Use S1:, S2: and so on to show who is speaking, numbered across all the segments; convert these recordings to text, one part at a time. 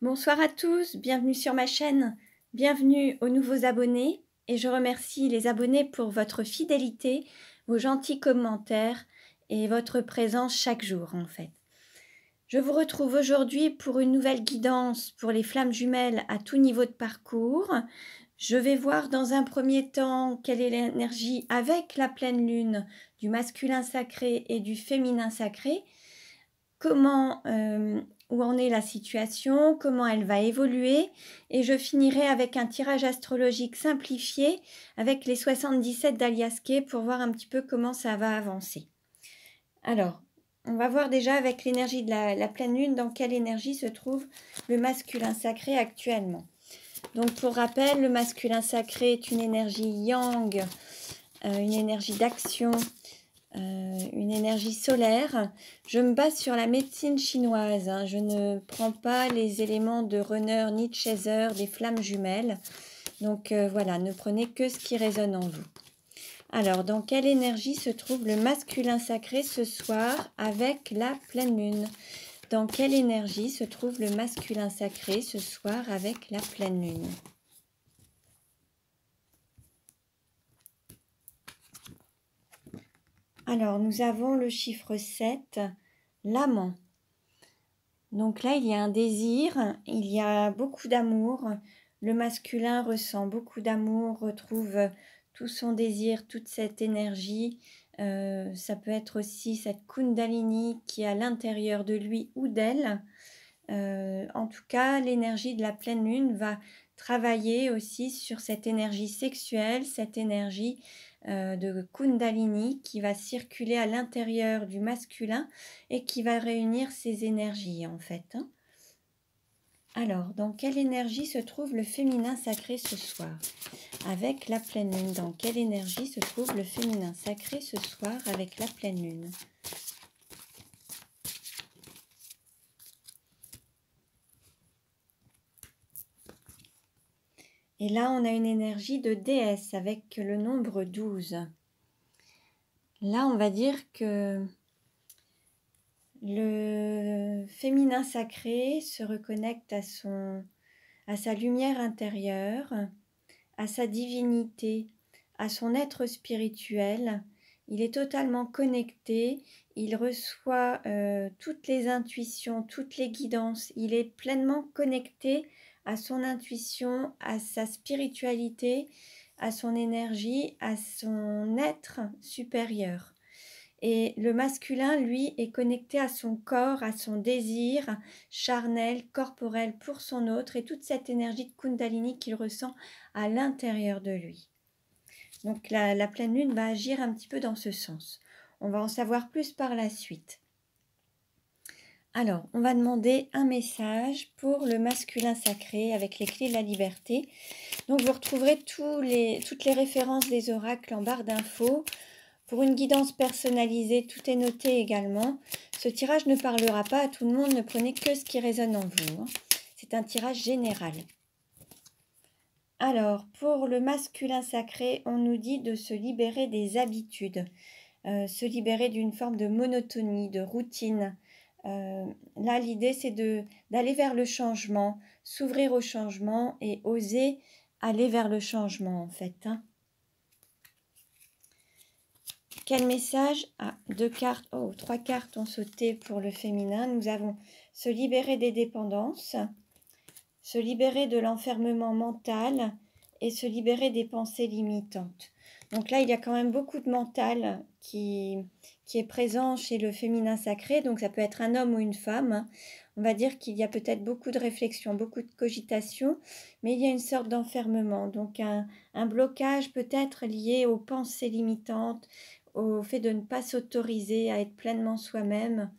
S1: Bonsoir à tous, bienvenue sur ma chaîne, bienvenue aux nouveaux abonnés et je remercie les abonnés pour votre fidélité, vos gentils commentaires et votre présence chaque jour en fait. Je vous retrouve aujourd'hui pour une nouvelle guidance pour les flammes jumelles à tout niveau de parcours. Je vais voir dans un premier temps quelle est l'énergie avec la pleine lune du masculin sacré et du féminin sacré, comment où en est la situation, comment elle va évoluer, et je finirai avec un tirage astrologique simplifié avec les 77 d'Aliaské pour voir un petit peu comment ça va avancer. Alors, on va voir déjà avec l'énergie de la pleine lune dans quelle énergie se trouve le masculin sacré actuellement. Donc pour rappel, le masculin sacré est une énergie yang, une énergie d'action, une énergie solaire. Je me base sur la médecine chinoise, hein. Je ne prends pas les éléments de runner ni de chaser des flammes jumelles. Donc voilà, ne prenez que ce qui résonne en vous. Alors, dans quelle énergie se trouve le masculin sacré ce soir avec la pleine lune? Dans quelle énergie se trouve le masculin sacré ce soir avec la pleine lune? Alors, nous avons le chiffre 7, l'amant. Donc là, il y a un désir, il y a beaucoup d'amour. Le masculin ressent beaucoup d'amour, retrouve tout son désir, toute cette énergie. Ça peut être aussi cette Kundalini qui est à l'intérieur de lui ou d'elle. En tout cas, l'énergie de la pleine lune va travailler aussi sur cette énergie sexuelle, cette énergie de Kundalini qui va circuler à l'intérieur du masculin et qui va réunir ces énergies en fait. Alors, dans quelle énergie se trouve le féminin sacré ce soir? Avec la pleine lune, dans quelle énergie se trouve le féminin sacré ce soir avec la pleine lune? Et là, on a une énergie de déesse avec le nombre 12. Là, on va dire que le féminin sacré se reconnecte à sa lumière intérieure, à sa divinité, à son être spirituel. Il est totalement connecté, il reçoit toutes les intuitions, toutes les guidances. Il est pleinement connecté à son intuition, à sa spiritualité, à son énergie, à son être supérieur. Et le masculin, lui, est connecté à son corps, à son désir charnel, corporel pour son autre et toute cette énergie de Kundalini qu'il ressent à l'intérieur de lui. Donc la pleine lune va agir un petit peu dans ce sens. On va en savoir plus par la suite. Alors, on va demander un message pour le masculin sacré avec les clés de la liberté. Donc, vous retrouverez toutes les références des oracles en barre d'infos. Pour une guidance personnalisée, tout est noté également. Ce tirage ne parlera pas à tout le monde, ne prenez que ce qui résonne en vous. C'est un tirage général. Alors, pour le masculin sacré, on nous dit de se libérer des habitudes, se libérer d'une forme de monotonie, de routine. Là, l'idée, c'est d'aller vers le changement, s'ouvrir au changement et oser aller vers le changement, en fait. Quel message? Ah, 3 cartes ont sauté pour le féminin. Nous avons se libérer des dépendances, se libérer de l'enfermement mental et se libérer des pensées limitantes. Donc là, il y a quand même beaucoup de mental qui est présent chez le féminin sacré. Donc ça peut être un homme ou une femme. On va dire qu'il y a peut-être beaucoup de réflexion, beaucoup de cogitation, mais il y a une sorte d'enfermement. Donc un blocage peut-être lié aux pensées limitantes, au fait de ne pas s'autoriser à être pleinement soi-même.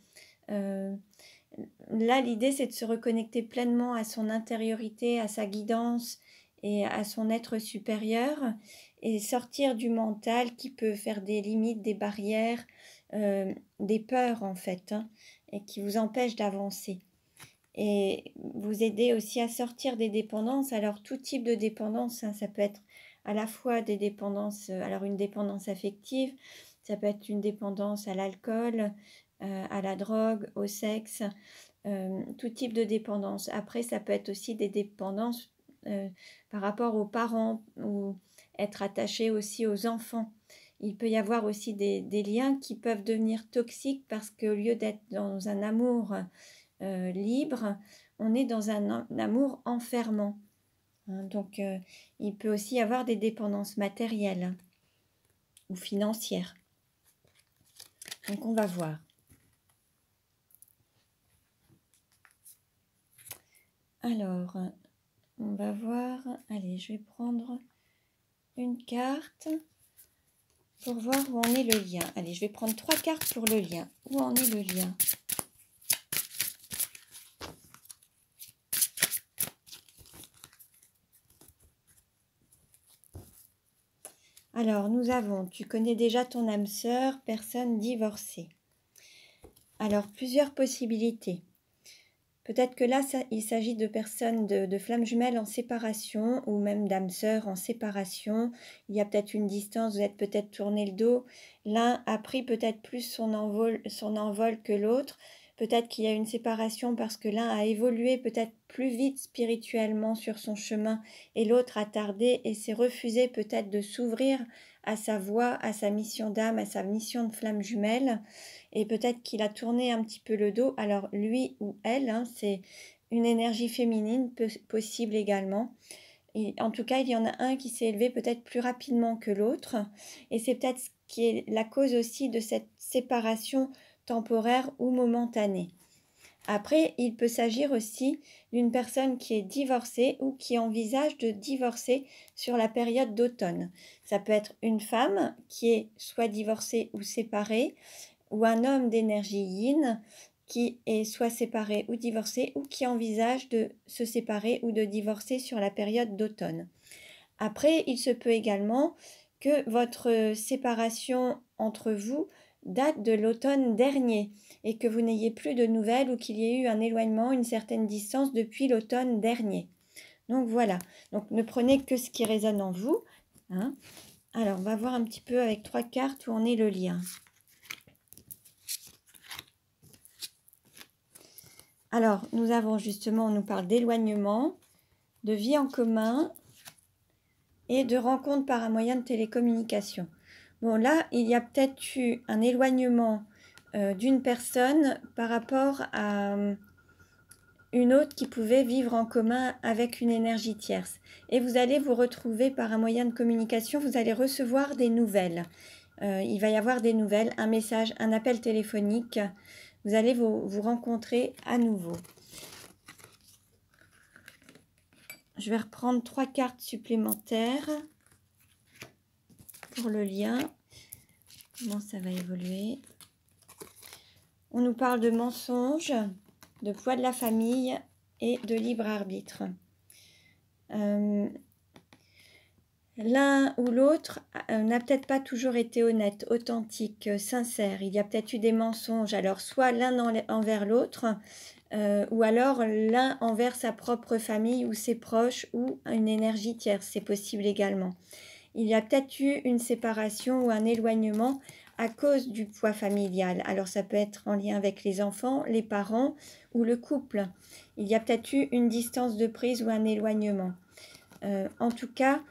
S1: Là, l'idée, c'est de se reconnecter pleinement à son intériorité, à sa guidance et à son être supérieur et sortir du mental qui peut faire des limites, des barrières, des peurs en fait, et qui vous empêchent d'avancer. Et vous aider aussi à sortir des dépendances. Alors, tout type de dépendance, ça peut être à la fois des dépendances, alors une dépendance affective, ça peut être une dépendance à l'alcool, à la drogue, au sexe, tout type de dépendance. Après, ça peut être aussi des dépendances par rapport aux parents ou être attaché aussi aux enfants. Il peut y avoir aussi des liens qui peuvent devenir toxiques parce qu'au lieu d'être dans un amour libre, on est dans un amour enfermant. Hein, donc, il peut aussi y avoir des dépendances matérielles ou financières. Donc, on va voir. Alors, on va voir. Allez, je vais prendre une carte pour voir où en est le lien. Allez, je vais prendre 3 cartes pour le lien. Où en est le lien? Alors, nous avons, tu connais déjà ton âme sœur, personne divorcée. Alors, plusieurs possibilités. Peut-être que là, il s'agit de personnes de flammes jumelles en séparation ou même d'âmes sœurs en séparation. Il y a peut-être une distance, vous êtes peut-être tourné le dos. L'un a pris peut-être plus son envol que l'autre. Peut-être qu'il y a une séparation parce que l'un a évolué peut-être plus vite spirituellement sur son chemin et l'autre a tardé et s'est refusé peut-être de s'ouvrir à sa voie, à sa mission d'âme, à sa mission de flamme jumelle. Et peut-être qu'il a tourné un petit peu le dos. Alors lui ou elle, hein, c'est une énergie féminine possible également. Et en tout cas, il y en a un qui s'est élevé peut-être plus rapidement que l'autre. Et c'est peut-être ce qui est la cause aussi de cette séparation temporaire ou momentanée. Après, il peut s'agir aussi d'une personne qui est divorcée ou qui envisage de divorcer sur la période d'automne. Ça peut être une femme qui est soit divorcée ou séparée, ou un homme d'énergie yin qui est soit séparé ou divorcé ou qui envisage de se séparer ou de divorcer sur la période d'automne. Après, il se peut également que votre séparation entre vous date de l'automne dernier et que vous n'ayez plus de nouvelles ou qu'il y ait eu un éloignement, une certaine distance depuis l'automne dernier. Donc voilà, donc ne prenez que ce qui résonne en vous. Hein. Alors, on va voir un petit peu avec 3 cartes où en est le lien. Alors, nous avons justement, on nous parle d'éloignement, de vie en commun et de rencontre par un moyen de télécommunication. Bon, là, il y a peut-être eu un éloignement d'une personne par rapport à une autre qui pouvait vivre en commun avec une énergie tierce. Et vous allez vous retrouver par un moyen de communication, vous allez recevoir des nouvelles. Il va y avoir des nouvelles, un message, un appel téléphonique. Vous allez vous rencontrer à nouveau. Je vais reprendre 3 cartes supplémentaires pour le lien. Comment ça va évoluer? On nous parle de mensonges, de poids de la famille et de libre arbitre. L'un ou l'autre n'a peut-être pas toujours été honnête, authentique, sincère. Il y a peut-être eu des mensonges. Alors, soit l'un envers l'autre, ou alors l'un envers sa propre famille ou ses proches ou une énergie tierce. C'est possible également. Il y a peut-être eu une séparation ou un éloignement à cause du poids familial. Alors, ça peut être en lien avec les enfants, les parents ou le couple. Il y a peut-être eu une distance de prise ou un éloignement. En tout cas,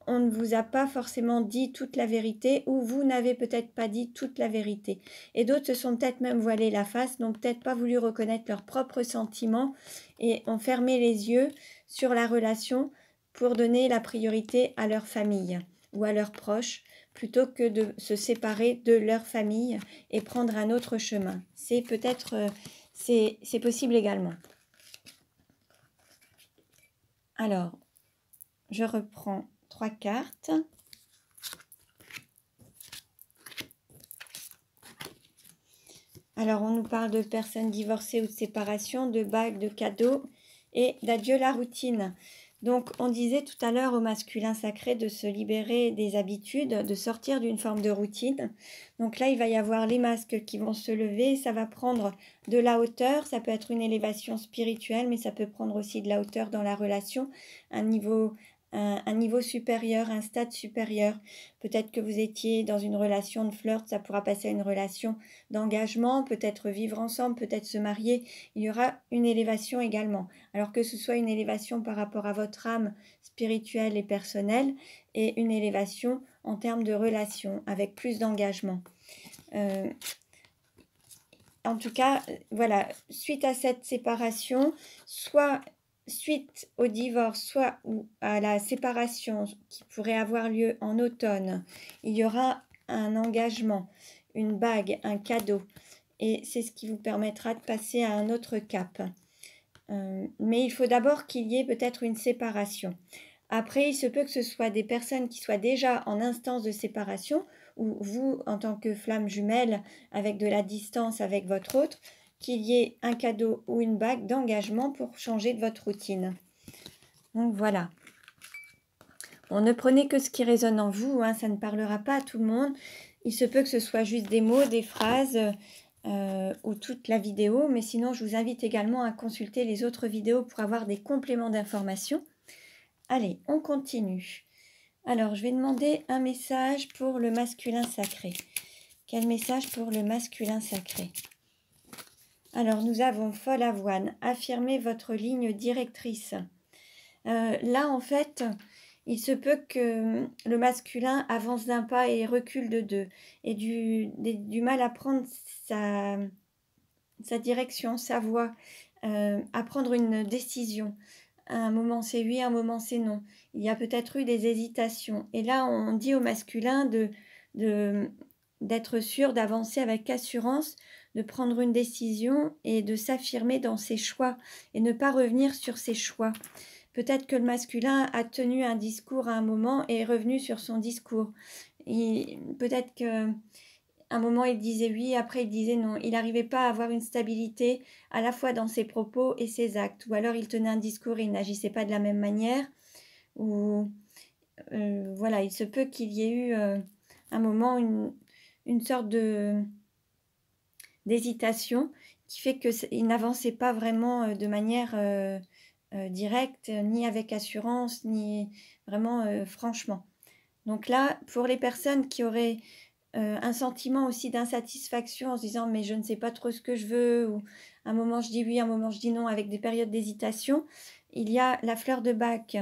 S1: on ne vous a pas forcément dit toute la vérité ou vous n'avez peut-être pas dit toute la vérité. Et d'autres se sont peut-être même voilés la face, n'ont peut-être pas voulu reconnaître leurs propres sentiments et ont fermé les yeux sur la relation pour donner la priorité à leur famille ou à leurs proches plutôt que de se séparer de leur famille et prendre un autre chemin. C'est peut-être, c'est possible également. Alors, je reprends 3 cartes. Alors, on nous parle de personnes divorcées ou de séparation, de bagues, de cadeaux et d'adieu la routine. Donc, on disait tout à l'heure au masculin sacré de se libérer des habitudes, de sortir d'une forme de routine. Donc là, il va y avoir les masques qui vont se lever, ça va prendre de la hauteur, ça peut être une élévation spirituelle, mais ça peut prendre aussi de la hauteur dans la relation, un niveau un niveau supérieur, un stade supérieur. Peut-être que vous étiez dans une relation de flirt, ça pourra passer à une relation d'engagement, peut-être vivre ensemble, peut-être se marier. Il y aura une élévation également. Alors que ce soit une élévation par rapport à votre âme spirituelle et personnelle et une élévation en termes de relation avec plus d'engagement. En tout cas, voilà, suite à cette séparation, soit suite au divorce, soit à la séparation qui pourrait avoir lieu en automne, il y aura un engagement, une bague, un cadeau. Et c'est ce qui vous permettra de passer à un autre cap. Mais il faut d'abord qu'il y ait peut-être une séparation. Après, il se peut que ce soit des personnes qui soient déjà en instance de séparation, ou vous, en tant que flamme jumelle, avec de la distance avec votre autre, qu'il y ait un cadeau ou une bague d'engagement pour changer de votre routine. Donc voilà. Bon, ne prenez que ce qui résonne en vous, hein, ça ne parlera pas à tout le monde. Il se peut que ce soit juste des mots, des phrases ou toute la vidéo, mais sinon je vous invite également à consulter les autres vidéos pour avoir des compléments d'informations. Allez, on continue. Alors, je vais demander un message pour le masculin sacré. Quel message pour le masculin sacré? Alors, nous avons folle avoine. Affirmez votre ligne directrice. Là, en fait, il se peut que le masculin avance d'un pas et recule de deux. Et du mal à prendre sa direction, sa voie, à prendre une décision. Un moment c'est oui, un moment c'est non. Il y a peut-être eu des hésitations. Et là, on dit au masculin d'être sûr, d'avancer avec assurance, de prendre une décision et de s'affirmer dans ses choix et ne pas revenir sur ses choix. Peut-être que le masculin a tenu un discours à un moment et est revenu sur son discours. Peut-être que un moment, il disait oui, après il disait non. Il n'arrivait pas à avoir une stabilité à la fois dans ses propos et ses actes. Ou alors il tenait un discours et il n'agissait pas de la même manière. Ou voilà, il se peut qu'il y ait eu un moment, une sorte d'hésitation qui fait qu'il n'avançait pas vraiment de manière directe, ni avec assurance, ni vraiment franchement. Donc là, pour les personnes qui auraient un sentiment aussi d'insatisfaction en se disant mais je ne sais pas trop ce que je veux, ou un moment je dis oui, un moment je dis non, avec des périodes d'hésitation, il y a la fleur de bac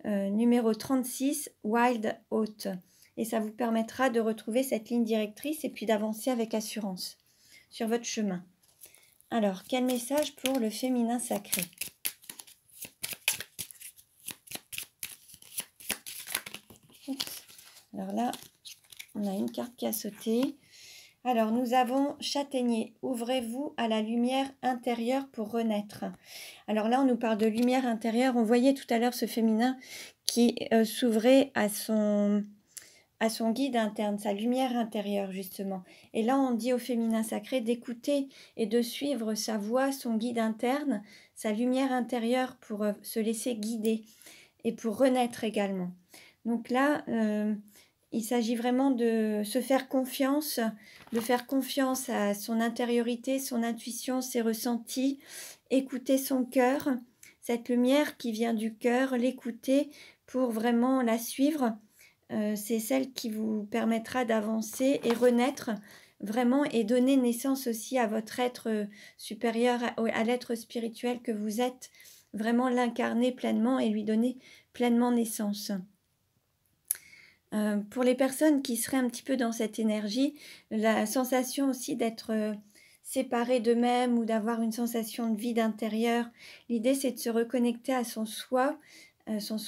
S1: numéro 36, Wild Oat, et ça vous permettra de retrouver cette ligne directrice et puis d'avancer avec assurance sur votre chemin. Alors, quel message pour le féminin sacré? Oups. Alors là, on a une carte qui a sauté. Alors, nous avons châtaignier. Ouvrez-vous à la lumière intérieure pour renaître. Alors là, on nous parle de lumière intérieure. On voyait tout à l'heure ce féminin qui s'ouvrait à son guide interne, sa lumière intérieure, justement. Et là, on dit au féminin sacré d'écouter et de suivre sa voix, son guide interne, sa lumière intérieure pour se laisser guider et pour renaître également. Donc là, il s'agit vraiment de se faire confiance, de faire confiance à son intériorité, son intuition, ses ressentis, écouter son cœur, cette lumière qui vient du cœur, l'écouter pour vraiment la suivre. C'est celle qui vous permettra d'avancer et renaître vraiment et donner naissance aussi à votre être supérieur, à l'être spirituel que vous êtes, vraiment l'incarner pleinement et lui donner pleinement naissance. Pour les personnes qui seraient un petit peu dans cette énergie, la sensation aussi d'être séparées d'eux-mêmes ou d'avoir une sensation de vide intérieur, l'idée c'est de se reconnecter à son soi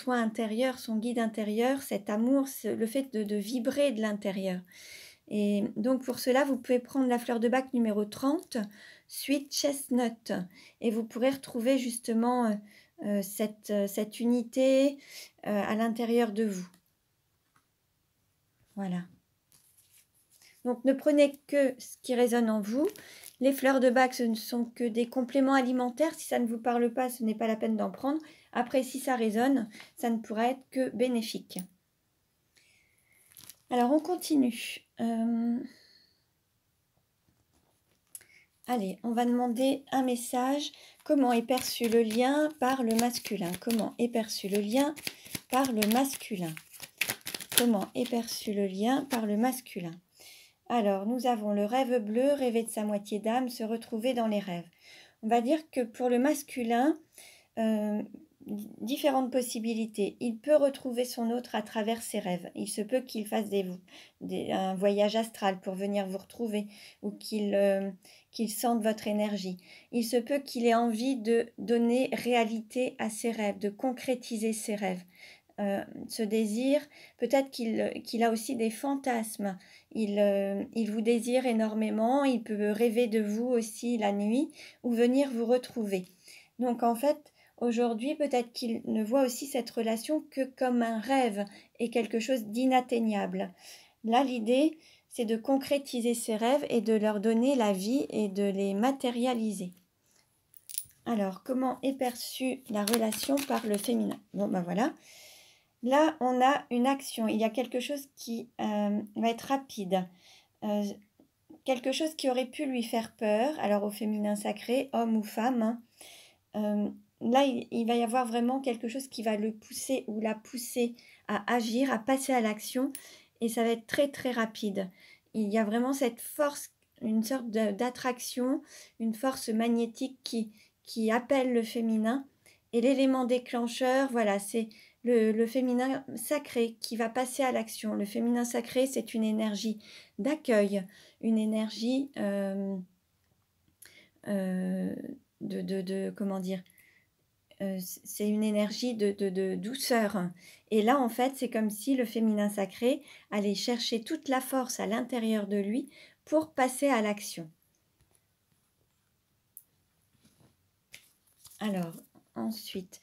S1: intérieur, son guide intérieur, cet amour, le fait de vibrer de l'intérieur. Et donc pour cela, vous pouvez prendre la fleur de bac numéro 30, Sweet Chestnut, et vous pourrez retrouver justement cette unité à l'intérieur de vous. Voilà. Donc ne prenez que ce qui résonne en vous. Les fleurs de bac, ce ne sont que des compléments alimentaires. Si ça ne vous parle pas, ce n'est pas la peine d'en prendre. Après, si ça résonne, ça ne pourra être que bénéfique. Alors, on continue. Allez, on va demander un message. Comment est perçu le lien par le masculin? Comment est perçu le lien par le masculin? Comment est perçu le lien par le masculin? Alors, nous avons le rêve bleu, rêver de sa moitié d'âme, se retrouver dans les rêves. On va dire que pour le masculin, différentes possibilités. Il peut retrouver son autre à travers ses rêves. Il se peut qu'il fasse un voyage astral pour venir vous retrouver ou qu'il sente votre énergie. Il se peut qu'il ait envie de donner réalité à ses rêves, de concrétiser ses rêves. Ce désir, peut-être qu'il a aussi des fantasmes. Il vous désire énormément, il peut rêver de vous aussi la nuit ou venir vous retrouver. Donc en fait, aujourd'hui, peut-être qu'il ne voit aussi cette relation que comme un rêve et quelque chose d'inatteignable. Là, l'idée, c'est de concrétiser ces rêves et de leur donner la vie et de les matérialiser. Alors, comment est perçue la relation par le féminin? Bon, ben voilà. Là, on a une action. Il y a quelque chose qui va être rapide. Quelque chose qui aurait pu lui faire peur. Alors, au féminin sacré, homme ou femme. Là, il va y avoir vraiment quelque chose qui va le pousser ou la pousser à agir, à passer à l'action. Et ça va être très, très rapide. Il y a vraiment cette force, une sorte d'attraction, une force magnétique qui appelle le féminin. Et l'élément déclencheur, voilà, c'est le féminin sacré qui va passer à l'action. Le féminin sacré, c'est une énergie d'accueil, une énergie comment dire, c'est une énergie de douceur. Et là, en fait, c'est comme si le féminin sacré allait chercher toute la force à l'intérieur de lui pour passer à l'action. Alors, ensuite,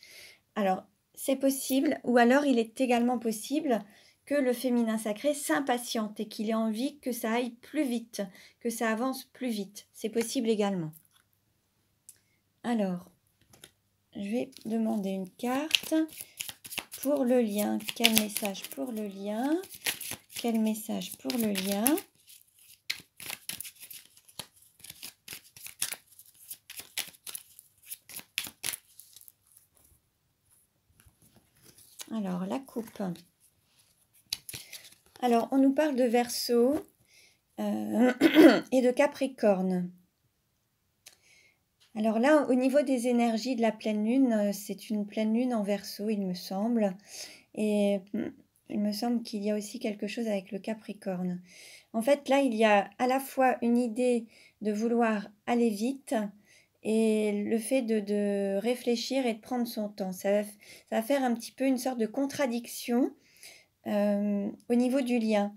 S1: alors, c'est possible, ou alors il est également possible que le féminin sacré s'impatiente et qu'il ait envie que ça aille plus vite, que ça avance plus vite. C'est possible également. Alors, je vais demander une carte pour le lien. Quel message pour le lien? Quel message pour le lien? Alors, la coupe. Alors, on nous parle de Verseau et de Capricorne. Alors là, au niveau des énergies de la pleine lune, c'est une pleine lune en Verseau, il me semble. Et il me semble qu'il y a aussi quelque chose avec le Capricorne. En fait, là, il y a à la fois une idée de vouloir aller vite et le fait de réfléchir et de prendre son temps. Ça va faire un petit peu une sorte de contradiction au niveau du lien.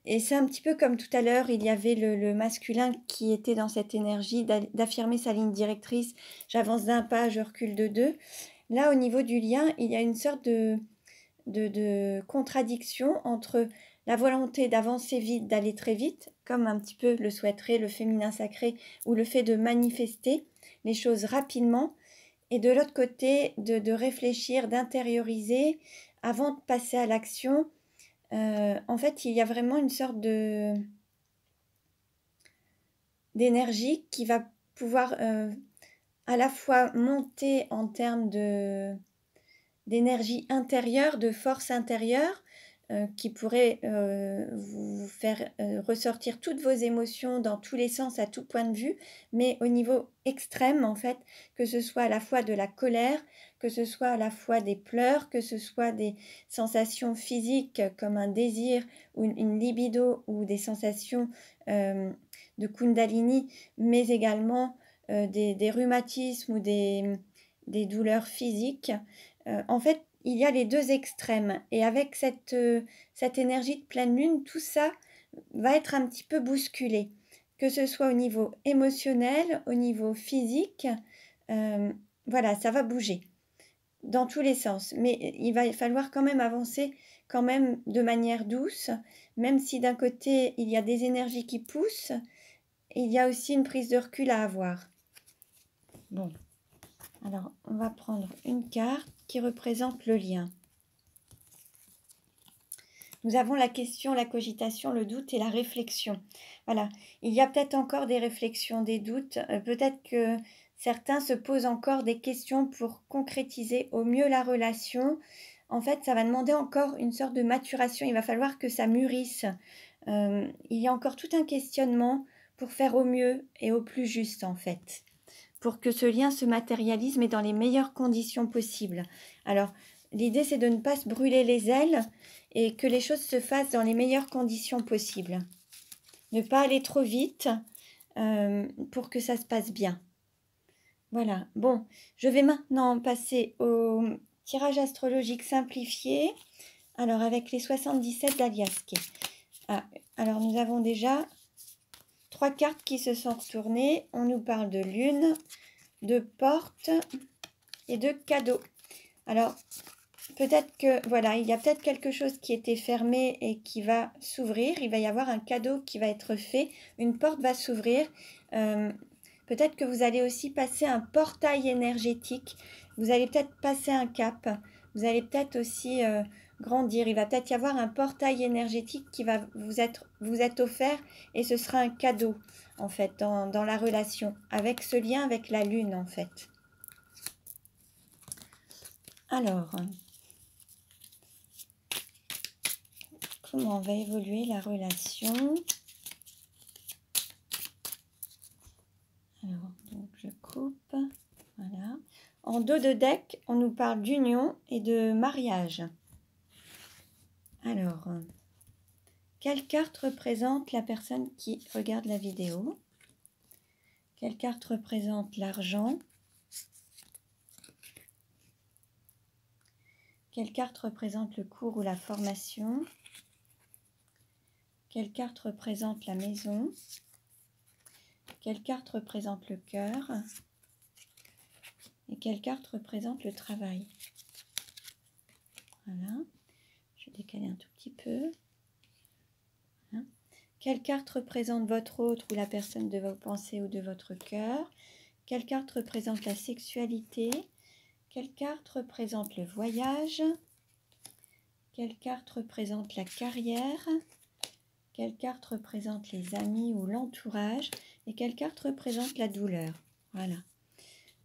S1: Et c'est un petit peu comme tout à l'heure, il y avait le masculin qui était dans cette énergie d'affirmer sa ligne directrice. J'avance d'un pas, je recule de deux. Là, au niveau du lien, il y a une sorte de contradiction entre la volonté d'avancer vite, d'aller très vite, comme un petit peu le souhaiterait le féminin sacré, ou le fait de manifester les choses rapidement, et de l'autre côté, de réfléchir, d'intérioriser avant de passer à l'action. En fait, il y a vraiment une sorte d'énergie qui va pouvoir à la fois monter en termes d'énergie intérieure, de force intérieure, qui pourrait vous faire ressortir toutes vos émotions dans tous les sens, à tout point de vue, mais au niveau extrême, en fait, que ce soit à la fois de la colère, que ce soit à la fois des pleurs, que ce soit des sensations physiques comme un désir ou une libido ou des sensations de Kundalini, mais également des rhumatismes ou des douleurs physiques. En fait, il y a les deux extrêmes. Et avec cette énergie de pleine lune, tout ça va être un petit peu bousculé. Que ce soit au niveau émotionnel, au niveau physique, voilà, ça va bouger dans tous les sens. Mais il va falloir quand même avancer quand même de manière douce, même si d'un côté, il y a des énergies qui poussent, il y a aussi une prise de recul à avoir. Bon, alors on va prendre une carte qui représente le lien. nous avons la question, la cogitation, le doute et la réflexion. Voilà, il y a peut-être encore des réflexions, des doutes, peut-être que certains se posent encore des questions pour concrétiser au mieux la relation. En fait, ça va demander encore une sorte de maturation, il va falloir que ça mûrisse. Il y a encore tout un questionnement pour faire au mieux et au plus juste en fait, pour que ce lien se matérialise mais dans les meilleures conditions possibles. Alors, l'idée c'est de ne pas se brûler les ailes et que les choses se fassent dans les meilleures conditions possibles. Ne pas aller trop vite pour que ça se passe bien. Voilà, bon, je vais maintenant passer au tirage astrologique simplifié, alors avec les 77 d'Aliaské. Ah, alors nous avons déjà 3 cartes qui se sont retournées. On nous parle de lune, de porte et de cadeau. Alors, peut-être que, voilà, il y a peut-être quelque chose qui était fermé et qui va s'ouvrir. Il va y avoir un cadeau qui va être fait. Une porte va s'ouvrir. Peut-être que vous allez aussi passer un portail énergétique. Vous allez peut-être passer un cap. Vous allez peut-être aussi grandir. Il va peut-être y avoir un portail énergétique qui va vous être offert et ce sera un cadeau, en fait, dans la relation, avec ce lien avec la lune, en fait. Alors, comment va évoluer la relation? Alors, donc je coupe, voilà. En dos de deck, on nous parle d'union et de mariage. Alors, quelle carte représente la personne qui regarde la vidéo? Quelle carte représente l'argent? Quelle carte représente le cours ou la formation? Quelle carte représente la maison? Quelle carte représente le cœur? Et quelle carte représente le travail? Voilà. Je vais décaler un tout petit peu. Voilà. Quelle carte représente votre autre ou la personne de vos pensées ou de votre cœur? Quelle carte représente la sexualité? Quelle carte représente le voyage? Quelle carte représente la carrière? Quelle carte représente les amis ou l'entourage? Et quelle carte représente la douleur? Voilà.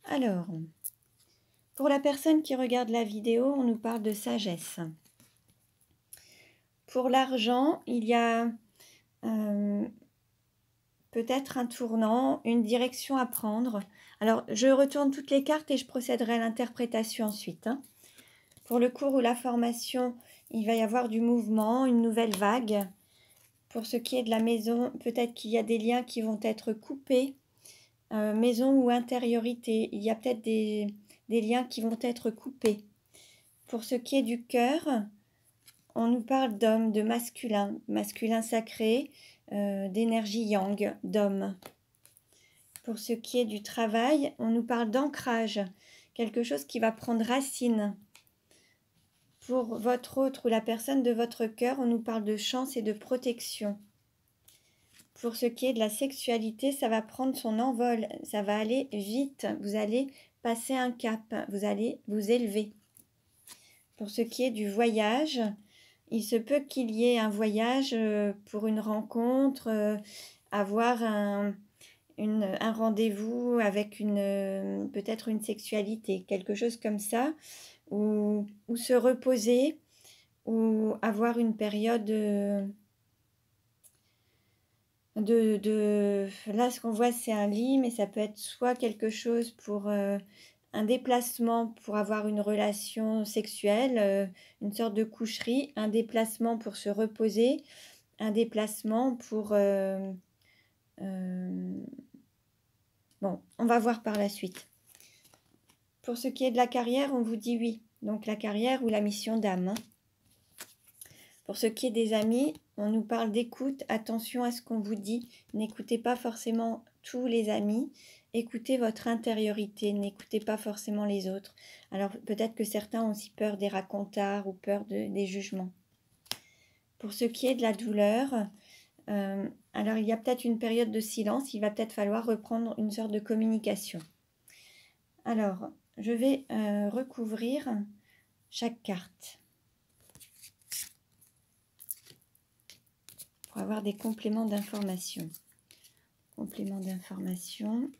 S1: Alors, pour la personne qui regarde la vidéo, on nous parle de sagesse. Pour l'argent, il y a peut-être un tournant, une direction à prendre. Alors, je retourne toutes les cartes et je procéderai à l'interprétation ensuite. Pour le cours ou la formation, il va y avoir du mouvement, une nouvelle vague. Pour ce qui est de la maison, peut-être qu'il y a des liens qui vont être coupés. Maison ou intériorité, il y a peut-être des liens qui vont être coupés. Pour ce qui est du cœur, on nous parle d'homme, de masculin, masculin sacré, d'énergie yang, d'homme. Pour ce qui est du travail, on nous parle d'ancrage, quelque chose qui va prendre racine. Pour votre autre ou la personne de votre cœur, on nous parle de chance et de protection. Pour ce qui est de la sexualité, ça va prendre son envol, ça va aller vite, vous allez passer un cap, vous allez vous élever. Pour ce qui est du voyage, il se peut qu'il y ait un voyage pour une rencontre, avoir un rendez-vous avec peut-être une sexualité, quelque chose comme ça, ou se reposer, ou avoir une période là, ce qu'on voit, c'est un lit, mais ça peut être soit quelque chose pour un déplacement pour avoir une relation sexuelle, une sorte de coucherie, un déplacement pour se reposer, un déplacement pour... bon, on va voir par la suite. Pour ce qui est de la carrière, on vous dit oui. Donc la carrière ou la mission d'âme. Hein. Pour ce qui est des amis, on nous parle d'écoute. Attention à ce qu'on vous dit. N'écoutez pas forcément tous les amis. Écoutez votre intériorité. N'écoutez pas forcément les autres. Alors peut-être que certains ont aussi peur des racontards ou peur des jugements. Pour ce qui est de la douleur, alors il y a peut-être une période de silence. Il va peut-être falloir reprendre une sorte de communication. Alors, je vais recouvrir chaque carte. pour avoir des compléments d'information. Compléments d'information.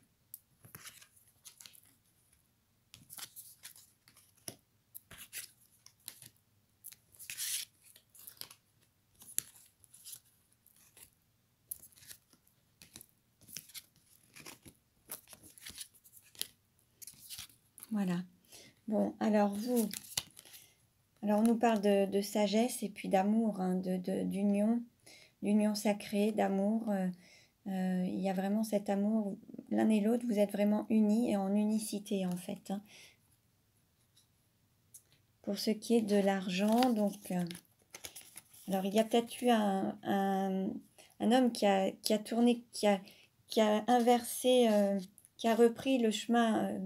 S1: Voilà. Bon, alors vous, alors on nous parle de sagesse et puis d'amour, hein, d'union sacrée, d'amour. Il y a vraiment cet amour, l'un et l'autre, vous êtes vraiment unis et en unicité en fait. Hein. Pour ce qui est de l'argent, donc, alors il y a peut-être eu un homme qui a tourné, qui a inversé, qui a repris le chemin,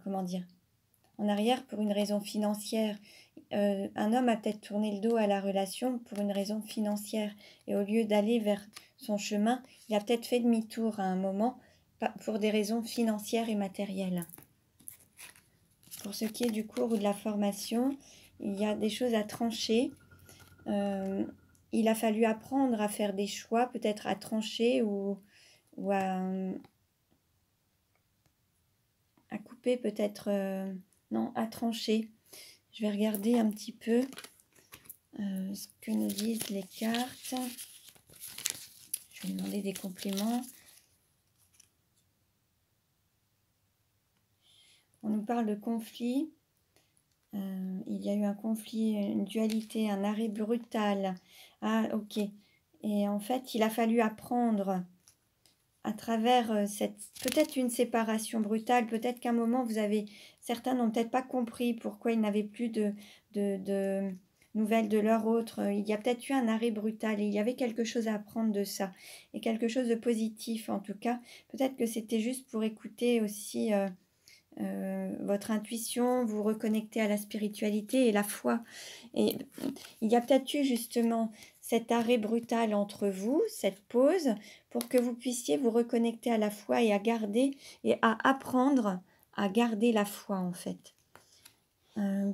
S1: comment dire, en arrière pour une raison financière. Un homme a peut-être tourné le dos à la relation pour une raison financière et au lieu d'aller vers son chemin, il a peut-être fait demi-tour à un moment pour des raisons financières et matérielles. Pour ce qui est du cours ou de la formation, il y a des choses à trancher. Il a fallu apprendre à faire des choix, peut-être à trancher ou à couper, peut-être... non, à trancher. Je vais regarder un petit peu ce que nous disent les cartes. Je vais demander des compléments. On nous parle de conflit. Il y a eu un conflit, une dualité, un arrêt brutal. Ah, ok. Et en fait, il a fallu apprendre à travers peut-être une séparation brutale, peut-être qu'à un moment, certains n'ont peut-être pas compris pourquoi ils n'avaient plus de nouvelles de leur autre. Il y a peut-être eu un arrêt brutal et il y avait quelque chose à apprendre de ça. Et quelque chose de positif en tout cas. Peut-être que c'était juste pour écouter aussi votre intuition, vous reconnecter à la spiritualité et la foi. Et il y a peut-être eu justement cet arrêt brutal entre vous, cette pause, pour que vous puissiez vous reconnecter à la foi et à garder et à apprendre à garder la foi en fait.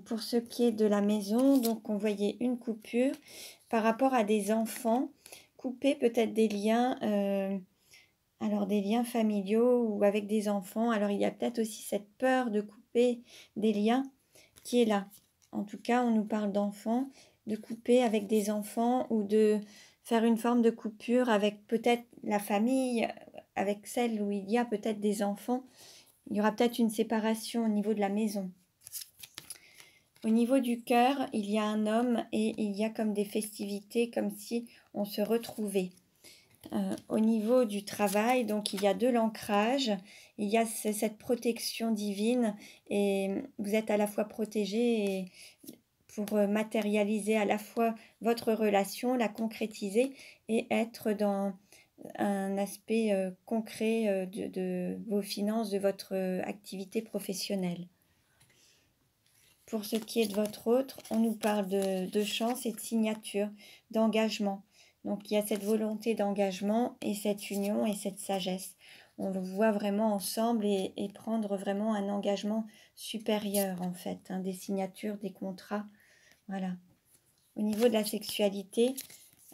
S1: Pour ce qui est de la maison, donc on voyait une coupure par rapport à des enfants, couper peut-être des liens, alors des liens familiaux ou avec des enfants. Alors il y a peut-être aussi cette peur de couper des liens qui est là. En tout cas, on nous parle d'enfants, de couper avec des enfants ou de faire une forme de coupure avec peut-être la famille, avec celle où il y a peut-être des enfants. Il y aura peut-être une séparation au niveau de la maison. Au niveau du cœur, il y a un homme et il y a comme des festivités, comme si on se retrouvait. Au niveau du travail, donc il y a de l'ancrage, il y a cette protection divine et vous êtes à la fois protégé pour matérialiser à la fois votre relation, la concrétiser et être dans un aspect concret de vos finances, de votre activité professionnelle. Pour ce qui est de votre autre, on nous parle de chance et de signature, d'engagement. Donc il y a cette volonté d'engagement et cette union et cette sagesse. On le voit vraiment ensemble et prendre vraiment un engagement supérieur en fait, hein, des signatures, des contrats. Voilà. Au niveau de la sexualité,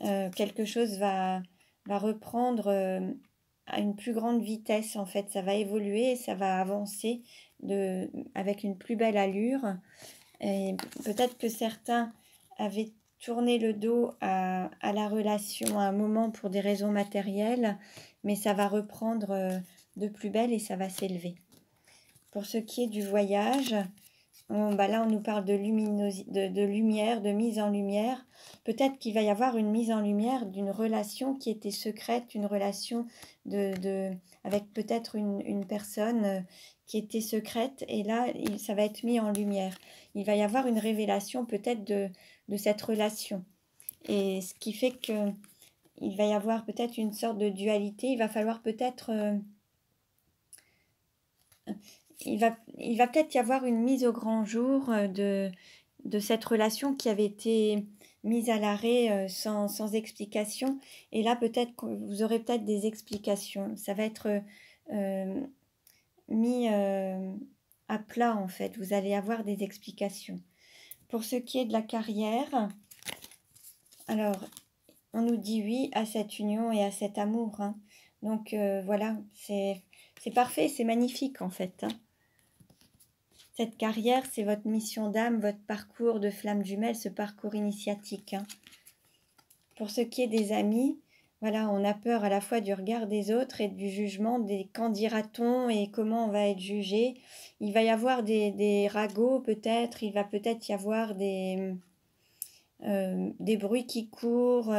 S1: quelque chose va reprendre à une plus grande vitesse en fait. Ça va évoluer, ça va avancer avec une plus belle allure. Et peut-être que certains avaient tourné le dos à la relation à un moment pour des raisons matérielles, mais ça va reprendre de plus belle et ça va s'élever. Pour ce qui est du voyage, là on nous parle de lumière, de mise en lumière. Peut-être qu'il va y avoir une mise en lumière d'une relation qui était secrète, une relation avec peut-être une personne qui était secrète et là ça va être mis en lumière. Il va y avoir une révélation peut-être de cette relation. Et ce qui fait que il va y avoir peut-être une sorte de dualité. Il va falloir peut-être... il va peut-être y avoir une mise au grand jour de cette relation qui avait été mise à l'arrêt sans explication. Et là, peut-être que vous aurez peut-être des explications. Ça va être mis à plat, en fait. Vous allez avoir des explications. Pour ce qui est de la carrière, alors, on nous dit oui à cette union et à cet amour, hein. Donc voilà, c'est parfait, c'est magnifique en fait, hein. Cette carrière, c'est votre mission d'âme, votre parcours de flamme jumelle, ce parcours initiatique, hein. Pour ce qui est des amis, voilà, on a peur à la fois du regard des autres et du jugement, des quand dira-t-on et comment on va être jugé. Il va y avoir des ragots peut-être, il va peut-être y avoir des bruits qui courent,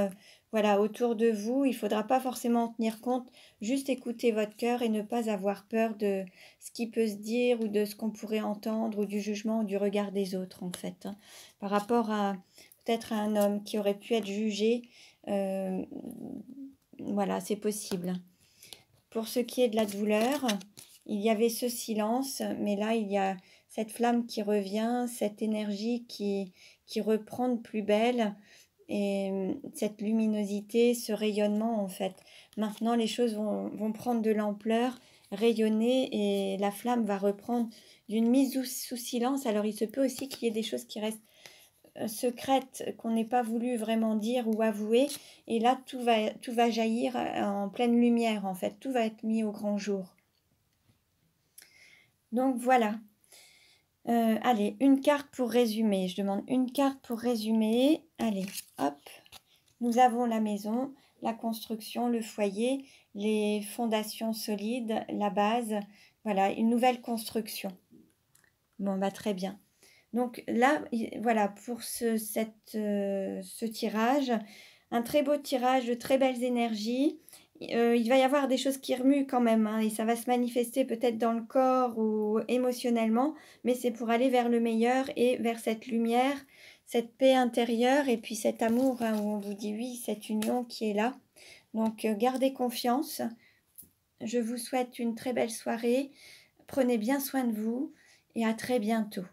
S1: voilà, autour de vous. Il ne faudra pas forcément en tenir compte, juste écouter votre cœur et ne pas avoir peur de ce qui peut se dire ou de ce qu'on pourrait entendre ou du jugement ou du regard des autres en fait, hein. Par rapport à peut-être à un homme qui aurait pu être jugé, euh, voilà, c'est possible. Pour ce qui est de la douleur, il y avait ce silence, mais là, il y a cette flamme qui revient, cette énergie qui reprend de plus belle, et cette luminosité, ce rayonnement, en fait. Maintenant, les choses vont prendre de l'ampleur, rayonner, et la flamme va reprendre d'une mise sous silence. Alors, il se peut aussi qu'il y ait des choses qui restent secrètes qu'on n'ait pas voulu vraiment dire ou avouer, et là tout va jaillir en pleine lumière en fait, tout va être mis au grand jour. Donc voilà, allez, une carte pour résumer, je demande une carte pour résumer. Allez, hop, nous avons la maison, la construction, le foyer, les fondations solides, la base, voilà, une nouvelle construction. Bon bah très bien. Donc là, voilà, pour ce tirage, un très beau tirage, de très belles énergies. Il va y avoir des choses qui remuent quand même, hein, et ça va se manifester peut-être dans le corps ou émotionnellement, mais c'est pour aller vers le meilleur et vers cette lumière, cette paix intérieure et puis cet amour, hein, où on vous dit oui, cette union qui est là. Donc gardez confiance. Je vous souhaite une très belle soirée. Prenez bien soin de vous et à très bientôt.